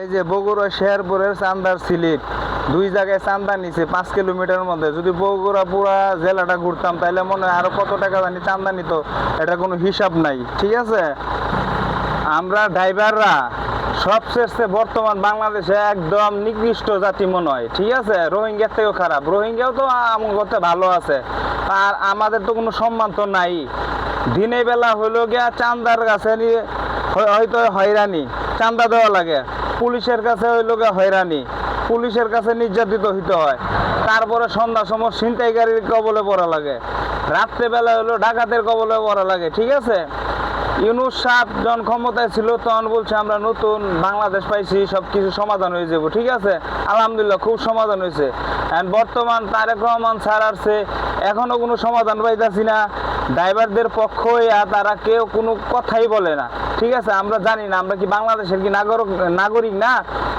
এই যে বগুড়া শেরপুরের চান্দার স্লিপ দুই জায়গায় চান্দা নিছে 5 কিলোমিটারের মধ্যে। যদি বগুড়া পুরা জেলাটা ঘুরতাম তাহলে মনে হয় আরো কত টাকা জানি চান্দা নিত, এটা কোনো হিসাব নাই। ঠিক আছে, আমরা ড্রাইভাররা সবশেষে বর্তমান বাংলাদেশে একদম নিকৃষ্ট জাতি মনে হয়। ঠিক আছে, রোহিঙ্গার থেকেও খারাপ। রোহিঙ্গাও তো আমাদের ভালো আছে, আর আমাদের তো কোনো সম্মান তো নাই। দিনের বেলা হইলো গিয়া চান্দার কাছে হয়তো হয়রানি, চান্দা দেওয়া লাগে। পুলিশের কাছে হইলো গিয়া হয়রানি, পুলিশের কাছে নির্যাতিত হইতে হয়। তারপরে সন্ধ্যার সময় ছিনতাইকারীর কবলে পড়া লাগে, রাত্রেবেলা হলো ডাকাতের কবলে পড়া লাগে। ঠিক আছে, ইউনূস সাহেব যখন ক্ষমতায় ছিল তখন বলছে আমরা নতুন বাংলাদেশ পাইছি, সব কিছু সমাধান হয়ে যাব। ঠিক আছে, আলহামদুলিল্লাহ খুব সমাধান হয়েছে। বর্তমান তারেক রহমান স্যার আসছে, এখনও কোনো সমাধান পাইতেছি না। ড্রাইভারদের পক্ষ হইয়া তারা কেউ কোনো কথাই বলে না। ঠিক আছে, আমরা জানি না আমরা কি বাংলাদেশের কি নাগরিক না?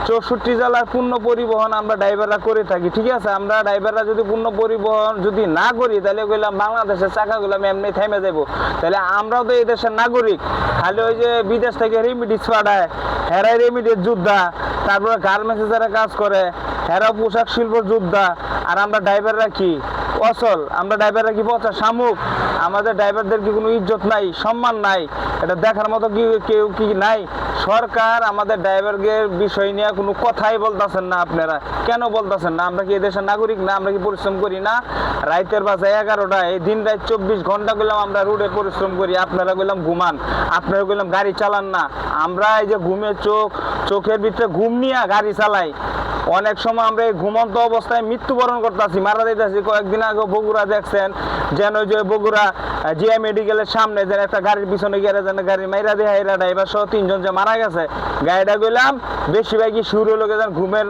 64 জেলার পূর্ণ পরিবহন আমরা ড্রাইভাররা করে থাকি। ঠিক আছে, আমরা ড্রাইভাররা যদি পূর্ণ পরিবহন যদি না করি তাহলে কইলাম বাংলাদেশের চাকাগুলো এমনি থেমে যাবো। তাহলে আমরাও তো এই দেশের নাগরিক। খালি ওই যে বিদেশ থেকে রেমিডিস পাঠায়, হেরাই রেমিডিস যোদ্ধা, তারপরে গার্মেন্টসে যারা কাজ করে হেরাও পোশাক শিল্প যোদ্ধা, আর আমরা ড্রাইভাররা কি অচল? আমরা ড্রাইভাররা কি পচা শামুক? আমাদের ড্রাইভারদের কি কোনো ইজ্জত নাই, সম্মান নাই? এটা দেখার মতো কি কেউ কি নাই? সরকার আমাদের ড্রাইভারদের বিষয় নিয়ে কোনো কথাই বলতেছেন না। আপনারা কেন বলতেছেন না? আমরা কি এদেশের নাগরিক না? আমরা কি পরিশ্রম করি না? রাইতের বাজে 11টায়, এই দিন রাত 24 ঘন্টা গেলাম আমরা রোডে পরিশ্রম করি। আপনারা গেলাম ঘুমান, আপনারা গেলাম গাড়ি চালান না। আমরা এই যে ঘুমের চোখের ভিতরে ঘুম নিয়ে গাড়ি চালাই। অনেক সময় আমরা এই ঘুমন্ত অবস্থায় মৃত্যুবরণ করতেছি, মারা যাইতেছি। কয়েকদিন আগে বগুড়া দেখছেন, যেন ওই যে বগুড়া জিআই মেডিকেলের সামনে যেন একটা গাড়ির পিছনে গিয়ে যেন গাড়ি মাইরা দিয়ে এরা ড্রাইভার সহ 3 জন যে মারা গেছে। গাড়িটা গেলাম বেশিরভাগই শুরু হলো যেন ঘুমের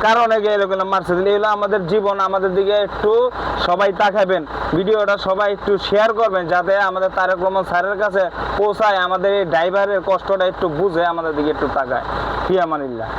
কারণে গিয়ে গেলাম মারছে। এগুলো আমাদের জীবন, আমাদের দিকে একটু সবাই তাকাবেন। ভিডিওটা সবাই একটু শেয়ার করবেন যাতে আমাদের তারেক রহমান স্যারের কাছে পৌঁছায়, আমাদের এই ড্রাইভারের কষ্টটা একটু বুঝে আমাদের দিকে একটু তাকায়। ফি আমানিল্লাহ।